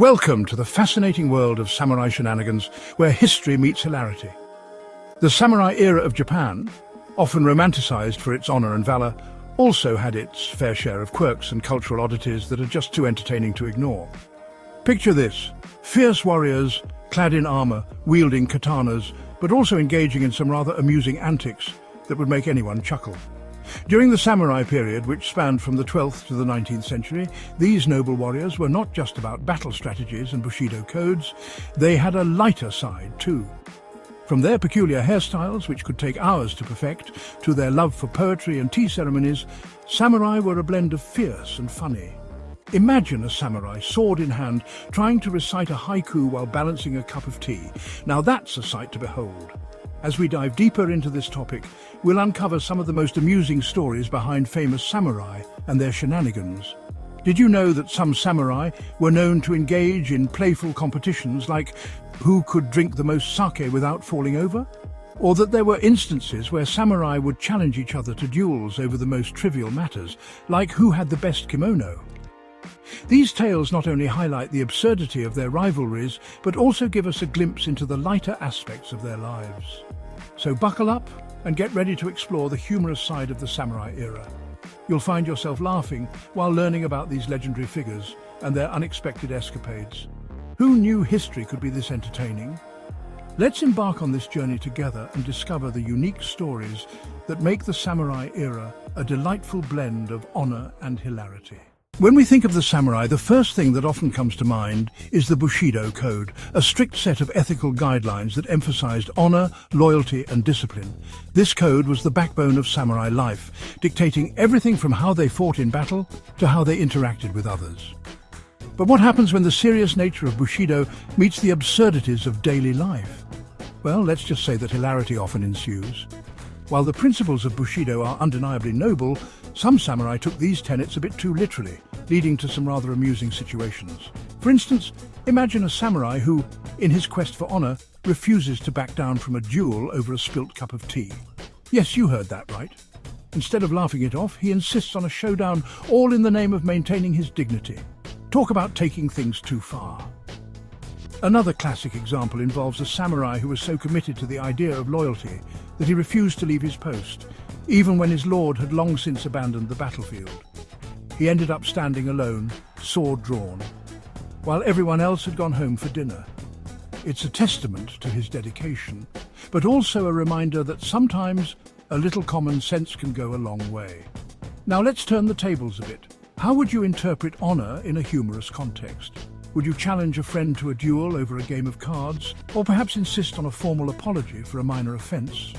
Welcome to the fascinating world of Samurai Shenanigans, where history meets hilarity. The samurai era of Japan, often romanticized for its honor and valor, also had its fair share of quirks and cultural oddities that are just too entertaining to ignore. Picture this: fierce warriors, clad in armor, wielding katanas, but also engaging in some rather amusing antics that would make anyone chuckle. During the samurai period, which spanned from the 12th to the 19th century, these noble warriors were not just about battle strategies and Bushido codes, they had a lighter side too. From their peculiar hairstyles, which could take hours to perfect, to their love for poetry and tea ceremonies, samurai were a blend of fierce and funny. Imagine a samurai, sword in hand, trying to recite a haiku while balancing a cup of tea. Now that's a sight to behold. As we dive deeper into this topic, we'll uncover some of the most amusing stories behind famous samurai and their shenanigans. Did you know that some samurai were known to engage in playful competitions like who could drink the most sake without falling over? Or that there were instances where samurai would challenge each other to duels over the most trivial matters, like who had the best kimono? These tales not only highlight the absurdity of their rivalries, but also give us a glimpse into the lighter aspects of their lives. So buckle up and get ready to explore the humorous side of the samurai era. You'll find yourself laughing while learning about these legendary figures and their unexpected escapades. Who knew history could be this entertaining? Let's embark on this journey together and discover the unique stories that make the samurai era a delightful blend of honor and hilarity. When we think of the samurai, the first thing that often comes to mind is the Bushido code, a strict set of ethical guidelines that emphasized honor, loyalty, and discipline. This code was the backbone of samurai life, dictating everything from how they fought in battle to how they interacted with others. But what happens when the serious nature of Bushido meets the absurdities of daily life? Well, let's just say that hilarity often ensues. While the principles of Bushido are undeniably noble, some samurai took these tenets a bit too literally, leading to some rather amusing situations. For instance, imagine a samurai who, in his quest for honor, refuses to back down from a duel over a spilt cup of tea. Yes, you heard that right. Instead of laughing it off, he insists on a showdown, all in the name of maintaining his dignity. Talk about taking things too far. Another classic example involves a samurai who was so committed to the idea of loyalty that he refused to leave his post, even when his lord had long since abandoned the battlefield. He ended up standing alone, sword drawn, while everyone else had gone home for dinner. It's a testament to his dedication, but also a reminder that sometimes a little common sense can go a long way. Now let's turn the tables a bit. How would you interpret honor in a humorous context? Would you challenge a friend to a duel over a game of cards, or perhaps insist on a formal apology for a minor offense?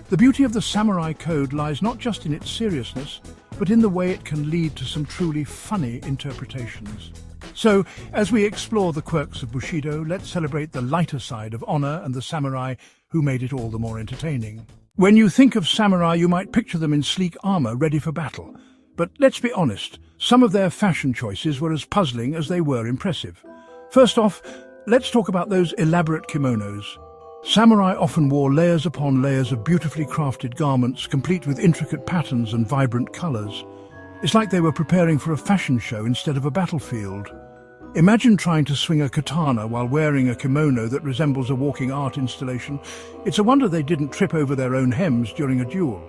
The beauty of the samurai code lies not just in its seriousness, but in the way it can lead to some truly funny interpretations. So, as we explore the quirks of Bushido, let's celebrate the lighter side of honor and the samurai who made it all the more entertaining. When you think of samurai, you might picture them in sleek armor ready for battle. But let's be honest, some of their fashion choices were as puzzling as they were impressive. First off, let's talk about those elaborate kimonos. Samurai often wore layers upon layers of beautifully crafted garments, complete with intricate patterns and vibrant colors. It's like they were preparing for a fashion show instead of a battlefield. Imagine trying to swing a katana while wearing a kimono that resembles a walking art installation. It's a wonder they didn't trip over their own hems during a duel.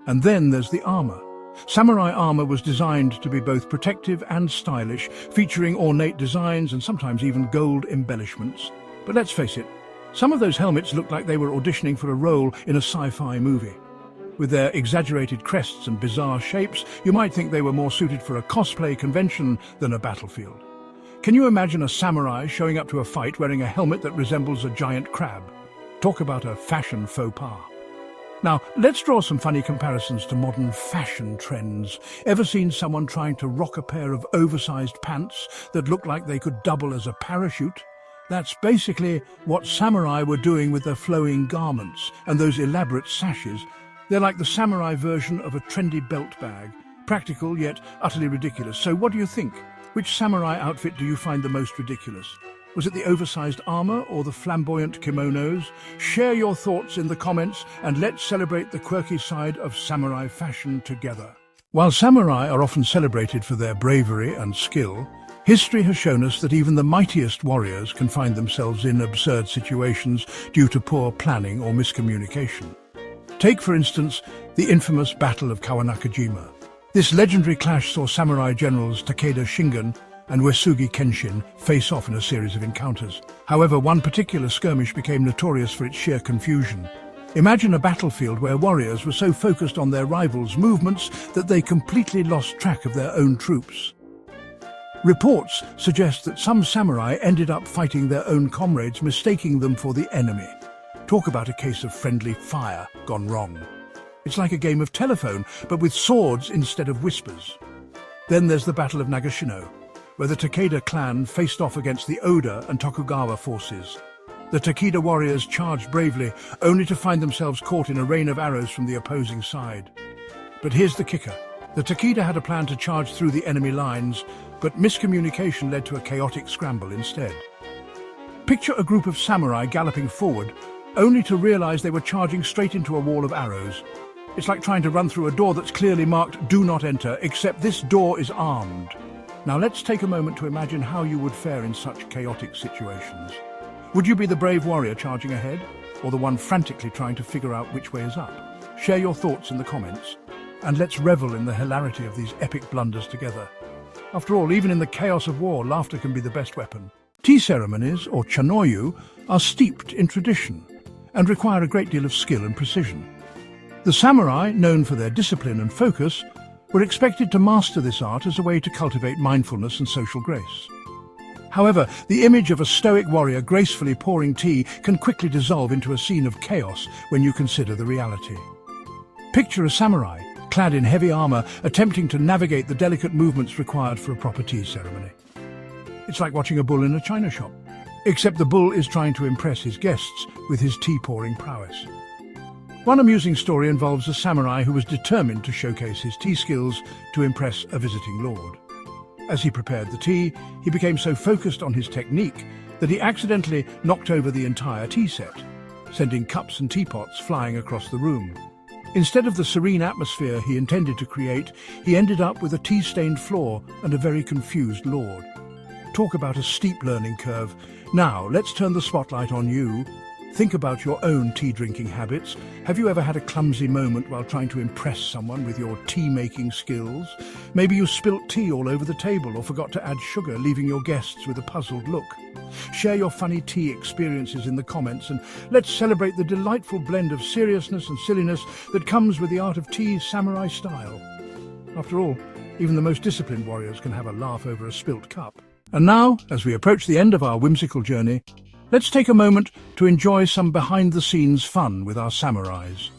And then there's the armor. Samurai armour was designed to be both protective and stylish, featuring ornate designs and sometimes even gold embellishments. But let's face it, some of those helmets looked like they were auditioning for a role in a sci-fi movie. With their exaggerated crests and bizarre shapes, you might think they were more suited for a cosplay convention than a battlefield. Can you imagine a samurai showing up to a fight wearing a helmet that resembles a giant crab? Talk about a fashion faux pas. Now, let's draw some funny comparisons to modern fashion trends. Ever seen someone trying to rock a pair of oversized pants that look like they could double as a parachute? That's basically what samurai were doing with their flowing garments and those elaborate sashes. They're like the samurai version of a trendy belt bag, practical yet utterly ridiculous. So what do you think? Which samurai outfit do you find the most ridiculous? Was it the oversized armor or the flamboyant kimonos? Share your thoughts in the comments and let's celebrate the quirky side of samurai fashion together. While samurai are often celebrated for their bravery and skill, History has shown us that even the mightiest warriors can find themselves in absurd situations due to poor planning or miscommunication. Take, for instance, the infamous Battle of Kawanakajima. This legendary clash saw samurai generals Takeda Shingen and Uesugi Kenshin face off in a series of encounters. However, one particular skirmish became notorious for its sheer confusion. Imagine a battlefield where warriors were so focused on their rivals' movements that they completely lost track of their own troops. Reports suggest that some samurai ended up fighting their own comrades, mistaking them for the enemy. Talk about a case of friendly fire gone wrong. It's like a game of telephone, but with swords instead of whispers. Then there's the Battle of Nagashino, where the Takeda clan faced off against the Oda and Tokugawa forces. The Takeda warriors charged bravely, only to find themselves caught in a rain of arrows from the opposing side. But here's the kicker. The Takeda had a plan to charge through the enemy lines, but miscommunication led to a chaotic scramble instead. Picture a group of samurai galloping forward, only to realize they were charging straight into a wall of arrows. It's like trying to run through a door that's clearly marked "Do not enter," except this door is armed. Now let's take a moment to imagine how you would fare in such chaotic situations. Would you be the brave warrior charging ahead, or the one frantically trying to figure out which way is up? Share your thoughts in the comments, and let's revel in the hilarity of these epic blunders together. After all, even in the chaos of war, laughter can be the best weapon. Tea ceremonies, or chanoyu, are steeped in tradition and require a great deal of skill and precision. The samurai, known for their discipline and focus, were expected to master this art as a way to cultivate mindfulness and social grace. However, the image of a stoic warrior gracefully pouring tea can quickly dissolve into a scene of chaos when you consider the reality. Picture a samurai, clad in heavy armour, attempting to navigate the delicate movements required for a proper tea ceremony. It's like watching a bull in a china shop, except the bull is trying to impress his guests with his tea-pouring prowess. One amusing story involves a samurai who was determined to showcase his tea skills to impress a visiting lord. As he prepared the tea, he became so focused on his technique that he accidentally knocked over the entire tea set, sending cups and teapots flying across the room. Instead of the serene atmosphere he intended to create, he ended up with a tea-stained floor and a very confused lord. Talk about a steep learning curve. Now, let's turn the spotlight on you. Think about your own tea-drinking habits. Have you ever had a clumsy moment while trying to impress someone with your tea-making skills? Maybe you spilt tea all over the table or forgot to add sugar, leaving your guests with a puzzled look. Share your funny tea experiences in the comments, and let's celebrate the delightful blend of seriousness and silliness that comes with the art of tea's samurai style. After all, even the most disciplined warriors can have a laugh over a spilt cup. And now, as we approach the end of our whimsical journey, let's take a moment to enjoy some behind-the-scenes fun with our samurais.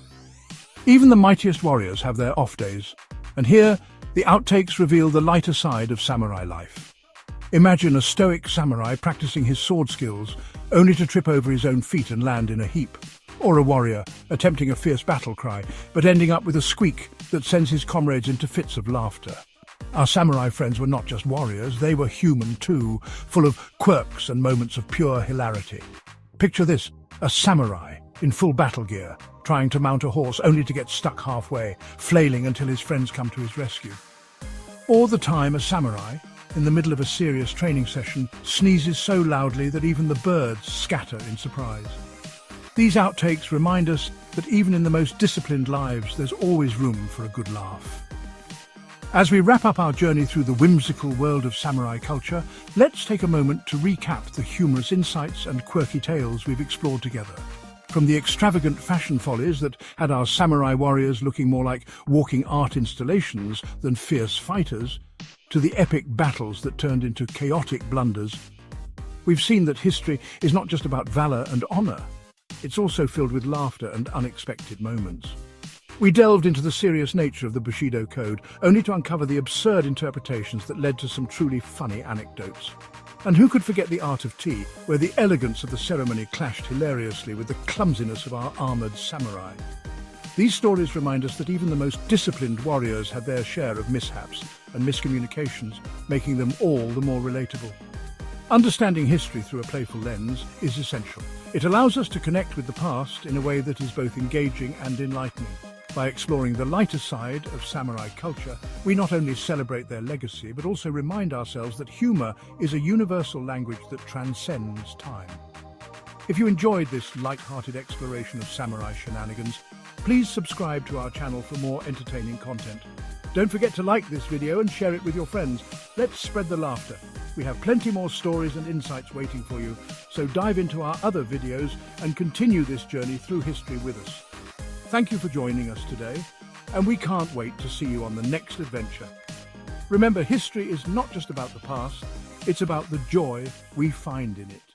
Even the mightiest warriors have their off days, and here, the outtakes reveal the lighter side of samurai life. Imagine a stoic samurai practicing his sword skills, only to trip over his own feet and land in a heap. Or a warrior attempting a fierce battle cry, but ending up with a squeak that sends his comrades into fits of laughter. Our samurai friends were not just warriors, they were human too, full of quirks and moments of pure hilarity. Picture this, a samurai in full battle gear, trying to mount a horse only to get stuck halfway, flailing until his friends come to his rescue. Or the time a samurai, in the middle of a serious training session, sneezes so loudly that even the birds scatter in surprise. These outtakes remind us that even in the most disciplined lives, there's always room for a good laugh. As we wrap up our journey through the whimsical world of samurai culture, let's take a moment to recap the humorous insights and quirky tales we've explored together. From the extravagant fashion follies that had our samurai warriors looking more like walking art installations than fierce fighters, to the epic battles that turned into chaotic blunders, we've seen that history is not just about valour and honour, it's also filled with laughter and unexpected moments. We delved into the serious nature of the Bushido code, only to uncover the absurd interpretations that led to some truly funny anecdotes. And who could forget the art of tea, where the elegance of the ceremony clashed hilariously with the clumsiness of our armoured samurai. These stories remind us that even the most disciplined warriors had their share of mishaps and miscommunications, making them all the more relatable. Understanding history through a playful lens is essential. It allows us to connect with the past in a way that is both engaging and enlightening. By exploring the lighter side of samurai culture, we not only celebrate their legacy, but also remind ourselves that humor is a universal language that transcends time. If you enjoyed this light-hearted exploration of samurai shenanigans, please subscribe to our channel for more entertaining content. Don't forget to like this video and share it with your friends. Let's spread the laughter. We have plenty more stories and insights waiting for you, so dive into our other videos and continue this journey through history with us. Thank you for joining us today, and we can't wait to see you on the next adventure. Remember, history is not just about the past, it's about the joy we find in it.